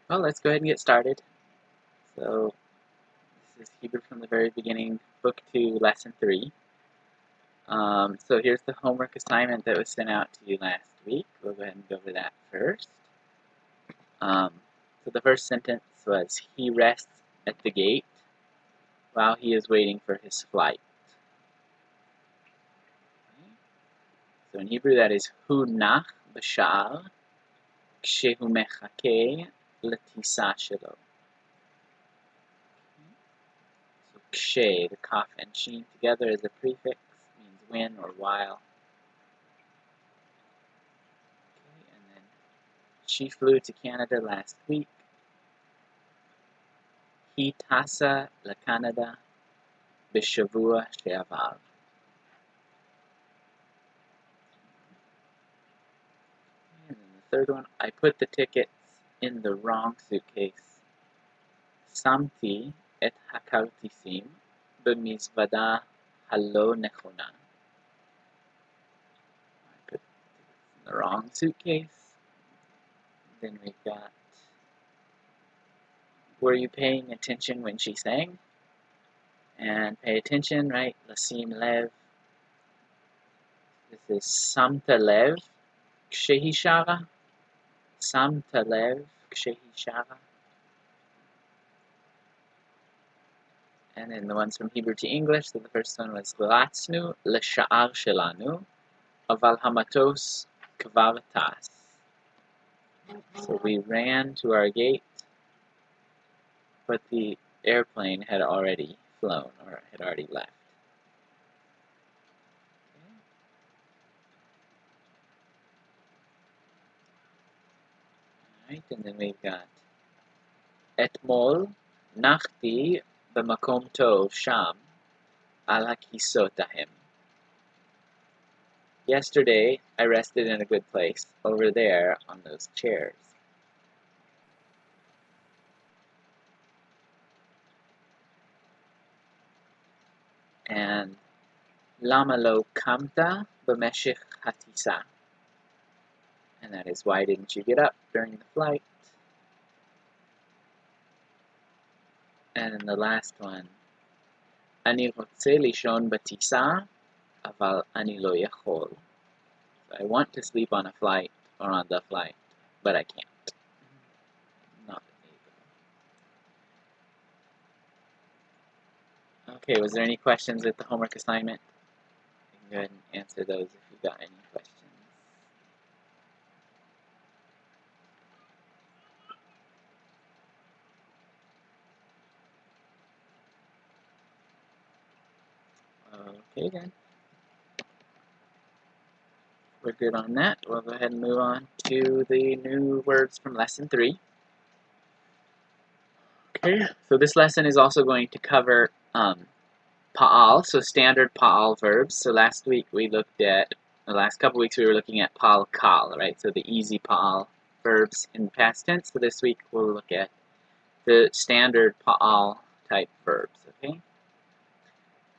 Well, let's go ahead and get started. So, this is Hebrew from the very beginning, Book 2, Lesson 3. So here's the homework assignment that was sent out to you last week. We'll go ahead and go over that first. So the first sentence was, he rests at the gate while he is waiting for his flight. So in Hebrew that is, hu nach b'sha'ar kshehu mechakeh l'tisa shelo. So kshe, the kaf and sheen together as a prefix, means when or while. Okay, and then she flew to Canada last week. היא טסה לקנדה בשבוע שעבר. And then the third one, I put the tickets in the wrong suitcase. שמתי את הכרטיסים במזוודה הלא נכונה. I put the tickets in the wrong suitcase. Then we've got, were you paying attention when she sang? And pay attention, right? לשים לב. This is שמת לב כשהיא שרה. שמת לב כשהיא שרה. And then the ones from Hebrew to English, so the first one was רצנו לשער שלנו, אבל המטוס כבר טס. So we ran to our gate, but the airplane had already flown or had already left. Alright, and then we've got אתמול נחתי במקום טוב שם על הכיסאות ההם. Yesterday, I rested in a good place over there on those chairs. And למה לא קמת במשך הטיסה? And that is, why didn't you get up during the flight? And the last one, אני רוצה לישון בטיסה, אבל אני לא יכול. So I want to sleep on a flight or on the flight, but I can't. Not able. Okay, was there any questions with the homework assignment? You can go ahead and answer those if you've got any questions. Okay then. We're good on that. We'll go ahead and move on to the new words from lesson 3. Okay, so this lesson is also going to cover pa'al, so standard pa'al verbs. So last week we looked at, the last couple weeks we were looking at pa'al kal, right? So the easy pa'al verbs in past tense. So this week we'll look at the standard pa'al type verbs, okay?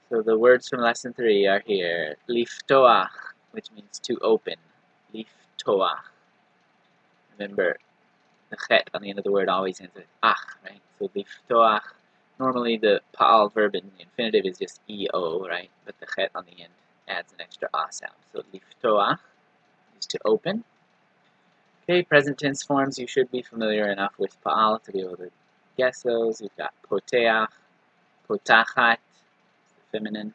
So the words from lesson 3 are here. Liftoach, which means to open. Liftoach. Remember, the chet on the end of the word always ends with ach, right? So liftoach. Normally the pa'al verb in the infinitive is just eo, right? But the chet on the end adds an extra ah sound. So liftoach is to open. Okay, present tense forms, you should be familiar enough with pa'al to be able to guess those. You've got poteach, potachat, feminine,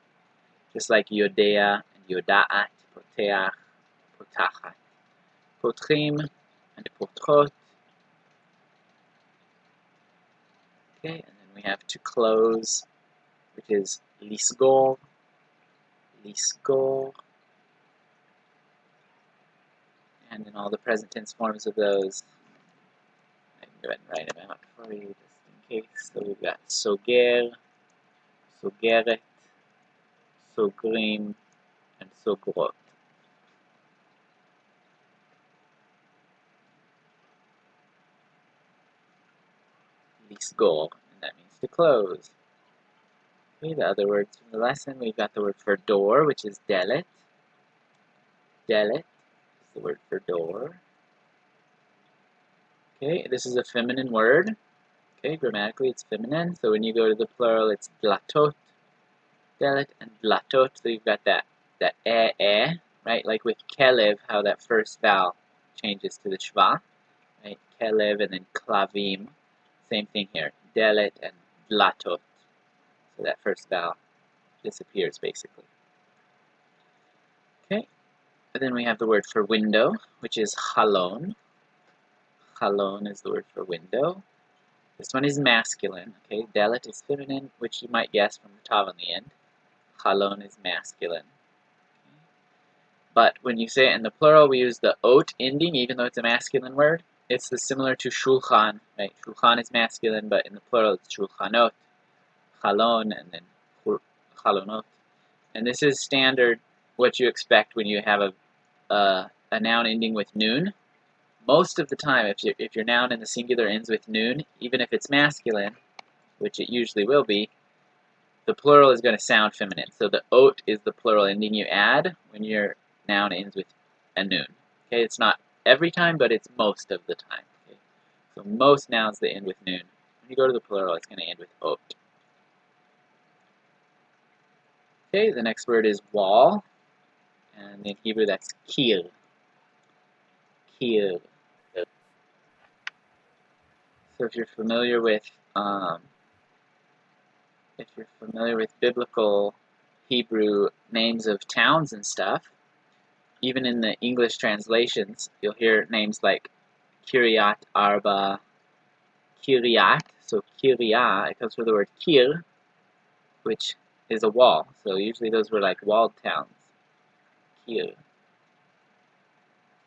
just like yodea and yoda'at, poteach, potachat, potchim, and potchot. Okay, and then we have to close, which is lisgor, lisgor, and then all the present tense forms of those. I can go ahead and write them out for you just in case. So we've got soger, sogeret, sogrim, and sogrot. Lisgor, and that means to close. Okay, the other words from the lesson, we've got the word for door, which is delet. Delet is the word for door. Okay, this is a feminine word. Okay, grammatically it's feminine. So when you go to the plural, it's dlatot, delet, and dlatot. So you've got that right? Like with kelev, how that first vowel changes to the shva, right? Kelev and then klavim. Same thing here, delet and dlatot. So that first vowel disappears basically. Okay, and then we have the word for window, which is chalon. Chalon is the word for window. This one is masculine, okay? Delet is feminine, which you might guess from the tav on the end. Chalon is masculine. But when you say it in the plural, we use the ot ending, even though it's a masculine word. It's similar to shulchan, right? Shulchan is masculine, but in the plural it's shulchanot, chalon, and then chalonot. And this is standard, what you expect when you have a noun ending with noon. Most of the time, if your noun in the singular ends with noon, even if it's masculine, which it usually will be, the plural is going to sound feminine. So the ot is the plural ending you add when your noun ends with a noon. Okay, it's not every time, but it's most of the time. Okay? So most nouns that end with noon, when you go to the plural, it's going to end with ot. Okay, the next word is wall, and in Hebrew that's kir. Kir. So if you're familiar with biblical Hebrew names of towns and stuff, even in the English translations, you'll hear names like Kiryat Arba, Kiryat. So Kiryat, it comes from the word kir, which is a wall. So usually those were like walled towns. Kir,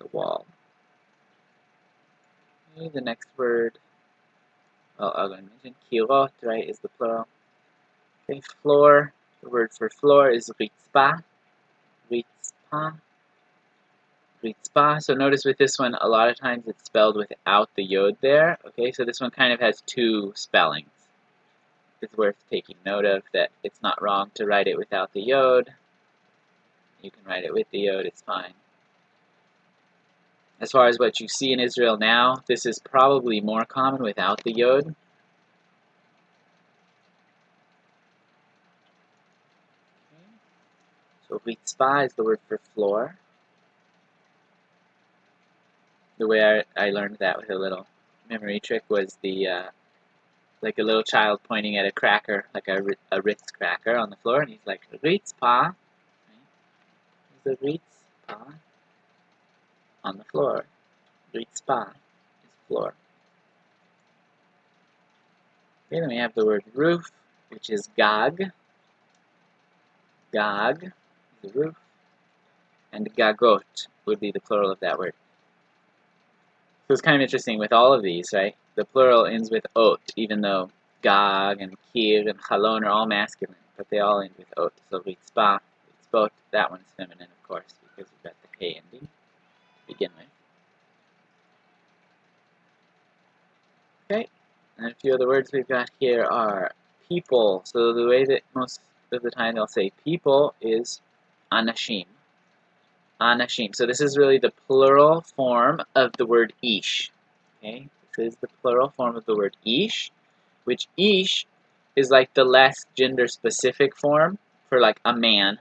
the wall. Okay, the next word, well, I'm going to mention kirot, right, is the plural. Okay, floor, the word for floor is ritzpah. Ritzpah. Ritzpah. So notice with this one, a lot of times it's spelled without the yod there. Okay, so this one kind of has two spellings. It's worth taking note of that it's not wrong to write it without the yod. You can write it with the yod, it's fine. As far as what you see in Israel now, this is probably more common without the yod. So ritzpah is the word for floor. The way I learned that with a little memory trick was like a little child pointing at a cracker, like a Ritz cracker on the floor, and he's like, ritzpah. There's a ritzpah on the floor. Ritzpah is floor. Okay, then we have the word roof, which is gag. Gag is the roof. And gagot would be the plural of that word. So it's kind of interesting with all of these, right? The plural ends with ot, even though gag and kir and chalon are all masculine, but they all end with ot. So ritzpah, ritzbot, that one's feminine, of course, because we've got the hey ending to begin with. Okay, and a few other words we've got here are people. So the way that most of the time they'll say people is anashim. Anashim. So this is really the plural form of the word ish. Okay, this is the plural form of the word ish, which ish is like the less gender-specific form for like a man,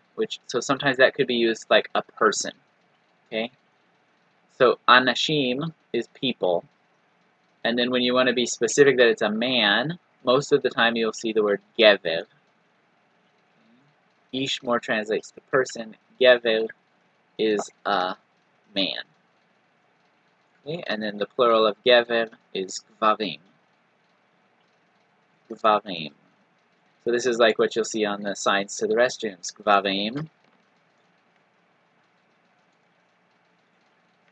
so sometimes that could be used like a person. Okay, so anashim is people. And then when you want to be specific that it's a man, most of the time you'll see the word gever. Ish more translates to person. Gever is a man. Okay? And then the plural of gever is gvarim. Gvarim. So this is like what you'll see on the signs to the restrooms. Gvarim.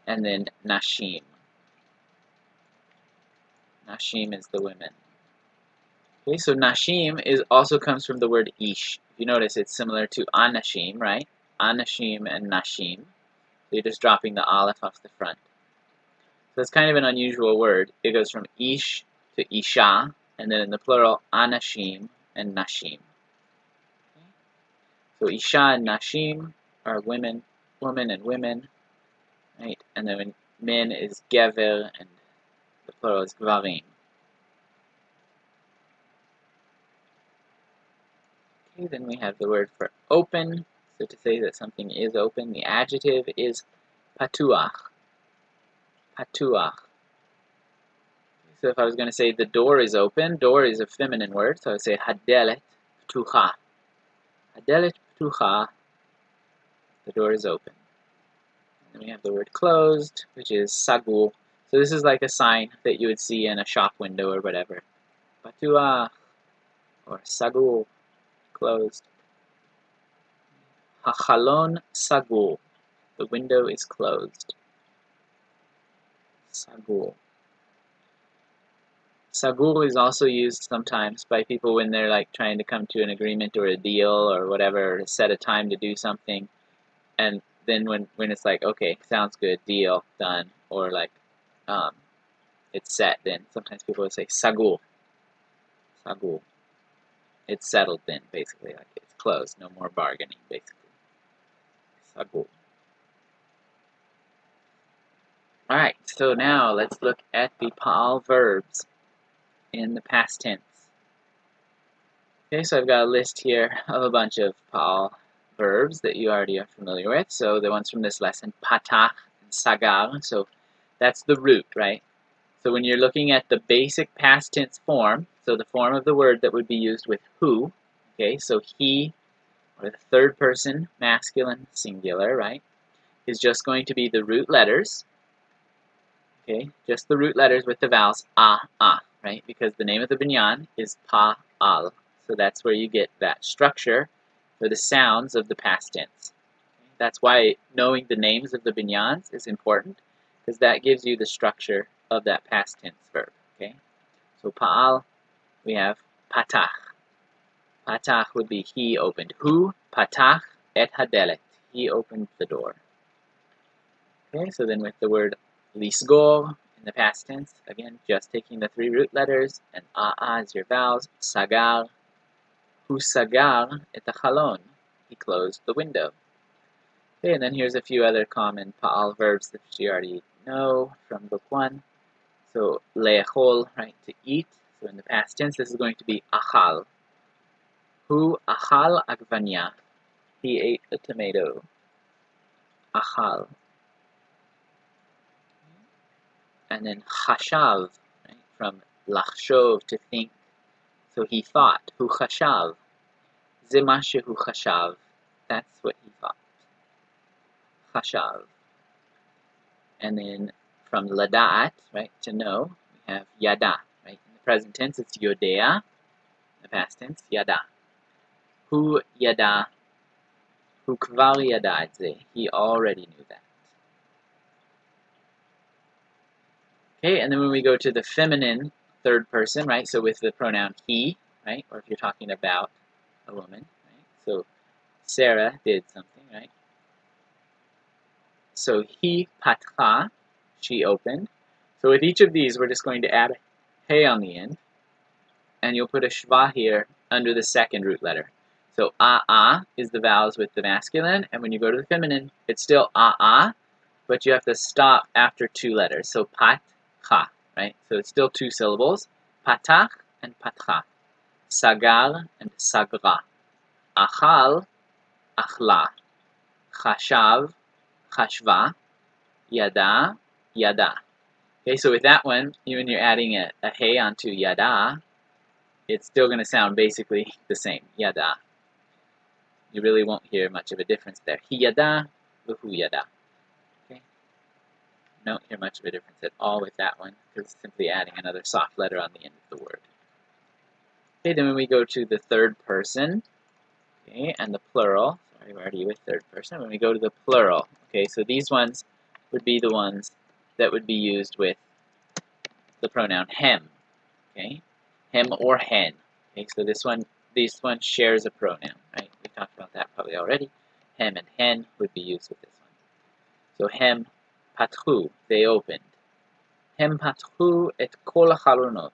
And then nashim. Nashim is the women. Okay, so nashim also comes from the word ish. If you notice, it's similar to anashim, right? Anashim and nashim. So you're just dropping the aleph off the front. So it's kind of an unusual word. It goes from ish to isha, and then in the plural, anashim and nashim. Okay. So isha and nashim are women and women, right? And then men is gever and The plural is gvarim. Okay, then we have the word for open. So to say that something is open, the adjective is patuach. Patuach. So if I was going to say the door is open, door is a feminine word, so I would say hadelet ptucha. Hadelet ptucha. The door is open. And then we have the word closed, which is sagur. So this is like a sign that you would see in a shop window or whatever. Patuach or sagur, closed. Hachalon sagur. The window is closed. Sagur. Sagur is also used sometimes by people when they're like trying to come to an agreement or a deal or whatever, or set a time to do something, and then when it's like, okay, sounds good, deal, done, or like it's set, then sometimes people will say sagur. Sagur. It's settled then, basically, like it's closed, no more bargaining, basically. Sagur. Alright, so now let's look at the pa'al verbs in the past tense. Okay, so I've got a list here of a bunch of pa'al verbs that you already are familiar with. So the ones from this lesson, patach and sagar, so that's the root, right? So when you're looking at the basic past tense form, so the form of the word that would be used with who, okay, so he, or the third person, masculine, singular, right, is just going to be the root letters, okay, just the root letters with the vowels ah, right, because the name of the binyan is pa'al. So that's where you get that structure for the sounds of the past tense. That's why knowing the names of the binyans is important, because that gives you the structure of that past tense verb. Okay, so pa'al, we have patach. Patach would be he opened. Hu patach et hadelet. He opened the door. Okay, so then with the word lisgor in the past tense, again, just taking the three root letters, and as your vowels, sagar. Hu sagar et hachalon. He closed the window. Okay, and then here's a few other common pa'al verbs that you already know from book 1. So le'echol, right, to eat. So in the past tense, this is going to be achal. Hu achal agvanya. He ate a tomato. Achal. And then chashav, right, from lachshov, to think. So he thought. Hu chashav. Ze ma shehu chashav. That's what he thought. Chashav. And then from lada'at, right, to know, we have yada, right? In the present tense, it's yodea. In the past tense, yada. Hu yada. Hu kvar yada et ze. He already knew that. Okay, and then when we go to the feminine third person, right, so with the pronoun he, right, or if you're talking about a woman, right, so Sarah did something, right? So he patcha, she opened. So with each of these, we're just going to add a hey on the end, and you'll put a shva here under the second root letter. So is the vowels with the masculine, and when you go to the feminine, it's still but you have to stop after two letters. So patcha, right? So it's still two syllables. Patach and patcha. Sagar and sagra. Achal, achla. Chashav, chashva. Yada, yada. Okay, so with that one, even you're adding a hey onto yada, it's still going to sound basically the same, yada. You really won't hear much of a difference there. Hi yada, hu yada. Okay, you don't hear much of a difference at all with that one, because it's simply adding another soft letter on the end of the word. Okay, then when we go to the third person, okay, and the plural, sorry, we're already with third person. When we go to the plural, okay, so these ones would be the ones that would be used with the pronoun hem, okay, hem or hen. Okay, so this one shares a pronoun, right? We talked about that probably already. Hem and hen would be used with this one. So hem patchu, they opened. Hem patchu et kol hachalonot.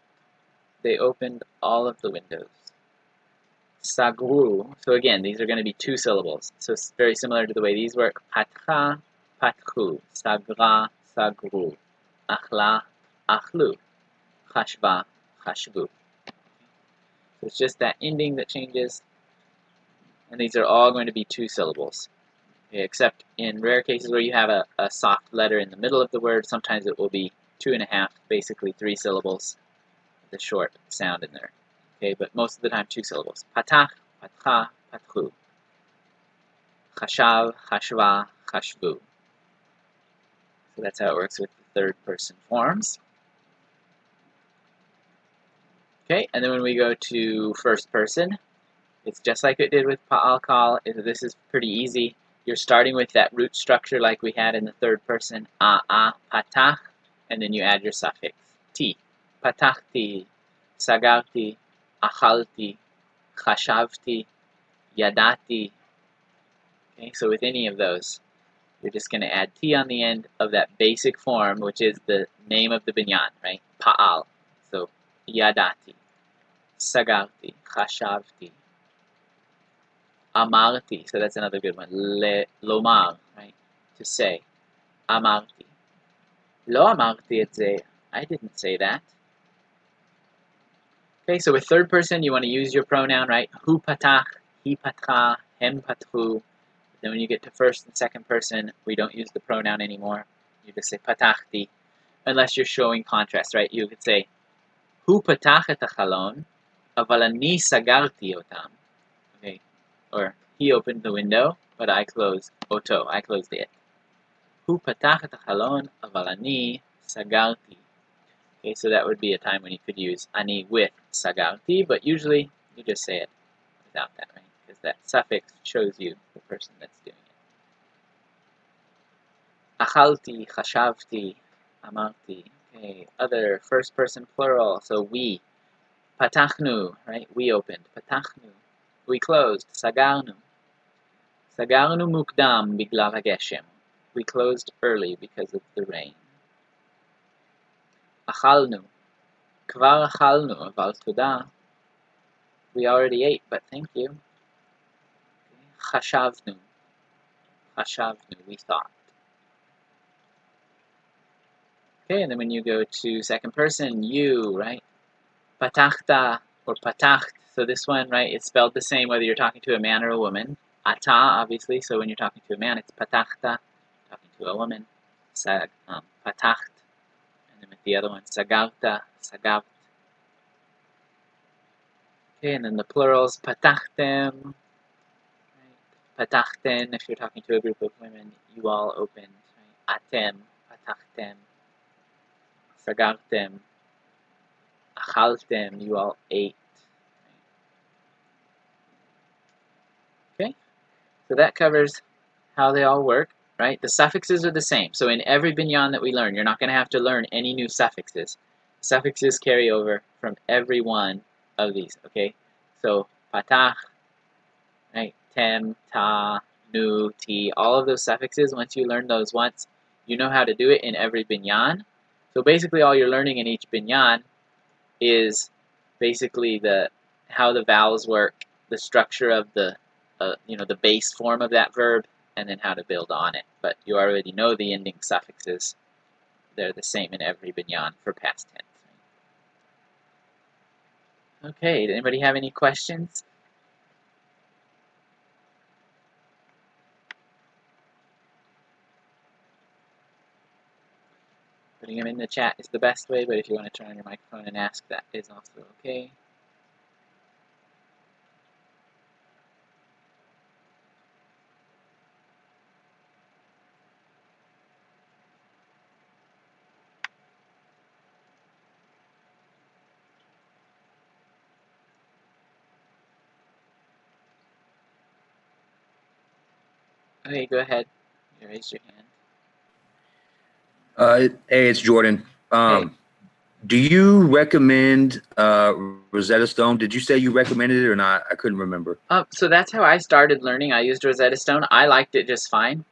They opened all of the windows. Sagru, so again, these are going to be two syllables. So it's very similar to the way these work. Patcha, patchu. Sagra, sagru. Achla, achlu. Chashva, chashvu. So it's just that ending that changes. And these are all going to be 2 syllables. Okay, except in rare cases where you have a soft letter in the middle of the word, sometimes it will be 2.5, basically 3 syllables, with a short sound in there. Okay, but most of the time 2 syllables. Patach, patcha, patchu. Chashav, chashva, chashvu. So that's how it works with the 3rd person forms. Okay, and then when we go to 1st person, it's just like it did with pa'al kal. This is pretty easy. You're starting with that root structure like we had in the 3rd person, patach, and then you add your suffix, ti. Patachti, sagarti, achalti, chashavti, yadati. Okay, so with any of those, you're just going to add ti on the end of that basic form, which is the name of the binyan, right? Pa'al. So, yadati, sagarti, chashavti, amarti. So that's another good one. Lomar, right? To say. Amarti. Lo amarti et ze. I didn't say that. Okay, so with 3rd person, you want to use your pronoun, right? Hu patach, he patcha, hem patchu. Then when you get to 1st and 2nd person, we don't use the pronoun anymore. You just say patachti, unless you're showing contrast, right? You could say, Hu patach et hachalon, aval ani sagarti otam. Okay, or he opened the window, but I closed oto. I closed it. Hu patach et hachalon, aval ani sagarti. Okay, so that would be a time when you could use ani with sagarti, but usually you just say it without that, right? Because that suffix shows you the person that's doing it. Achalti, chashavti, amarti. Okay, other 1st person plural, so we. Patachnu, right? We opened. Patachnu. We closed. Sagarnu. Sagarnu mukdam biglav hageshem. We closed early because of the rain. Achalnu. Kvar achalnu, aval toda. We already ate, but thank you. Chashavnu. Chashavnu, we thought. Okay, and then when you go to 2nd person, you, right? Patachta or patacht. So this one, right, it's spelled the same whether you're talking to a man or a woman. Ata, obviously, so when you're talking to a man, it's patachta. Talking to a woman, patacht. And then with the other one, sagarta, sagart. Okay, and then the plurals, patachtem. Right? Patachten, if you're talking to a group of women, you all opened. Right? Atem, patachtem. Sagartem. Achaltem, you all ate. Okay, so that covers how they all work, right? The suffixes are the same. So in every binyan that we learn, you're not going to have to learn any new suffixes. Suffixes carry over from every one of these, okay? So patach, right? Tem, ta, nu, ti, all of those suffixes, once you learn those once, you know how to do it in every binyan. So basically all you're learning in each binyan is basically how the vowels work, the structure of the the base form of that verb, and then how to build on it. But you already know the ending suffixes. They're the same in every binyan for past tense. Okay, did anybody have any questions? Putting them in the chat is the best way, but if you want to turn on your microphone and ask, that is also okay. Okay, go ahead. You raised your hand. Hey, it's Jordan. Hey. Do you recommend Rosetta Stone? Did you say you recommended it or not? I couldn't remember. So that's how I started learning. I used Rosetta Stone. I liked it just fine.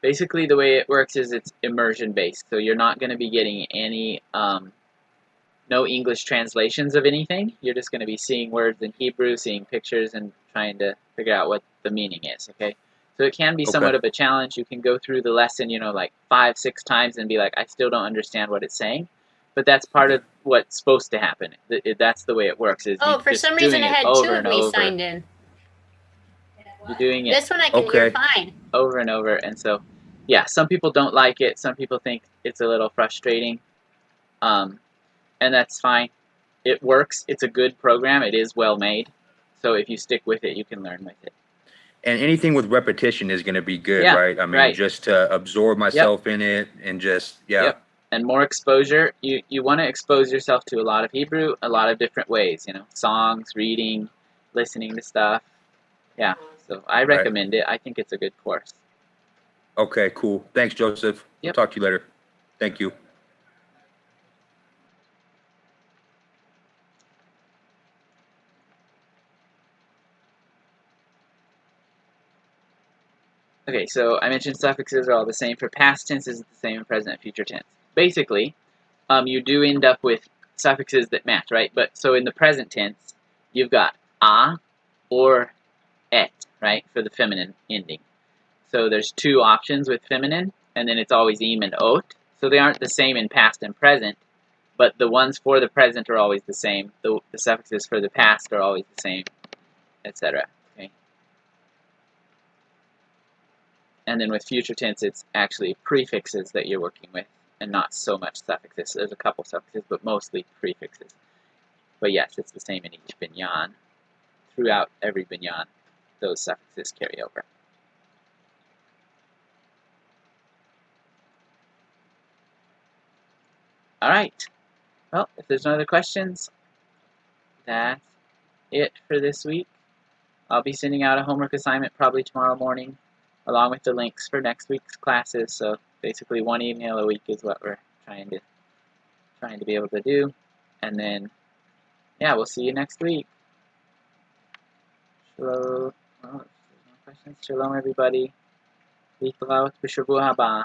Basically, the way it works is it's immersion based. So you're not going to be getting any no English translations of anything. You're just going to be seeing words in Hebrew, seeing pictures, and trying to figure out what the meaning is. Okay. So it can be somewhat of a challenge. You can go through the lesson, like 5, 6 times and be like, I still don't understand what it's saying. but that's part of what's supposed to happen. That's the way it works. Is you Oh, for just some reason doing it it had two over of and me over. signed in. You're doing it This one I can hear Okay. fine. over and over, and so yeah, some people don't like it. Some people think it's a little frustrating, and that's fine. It works. It's a good program. It is well made. So if you stick with it, you can learn with it. And anything with repetition is going to be good, Yeah, right? I mean, right. just to absorb Yep, myself in it and just, yeah. yep. And more exposure. You want to expose yourself to a lot of Hebrew, a lot of different ways. Songs, reading, listening to stuff. Yeah. So I Right. recommend it. I think it's a good course. Okay, cool. Thanks, Joseph. We'll Yep. talk to you later. Thank you. Okay, so I mentioned suffixes are all the same. For past tense, is the same in present and future tense. Basically, you do end up with suffixes that match, right? But so in the present tense, you've got a or et, right, for the feminine ending. So there's two options with feminine, and then it's always im and ot. So they aren't the same in past and present, but the ones for the present are always the same. The suffixes for the past are always the same, etc. Okay. And then with future tense, it's actually prefixes that you're working with, and not so much suffixes. There's a couple suffixes, but mostly prefixes. But yes, it's the same in each binyan. Throughout every binyan, those suffixes carry over. All right. Well, if there's no other questions, that's it for this week. I'll be sending out a homework assignment probably tomorrow morning, along with the links for next week's classes. So basically, one email a week is what we're trying to be able to do, and then yeah, we'll see you next week. Shalom. Well, if there's no questions, shalom everybody. להתראות בשבוע הבא.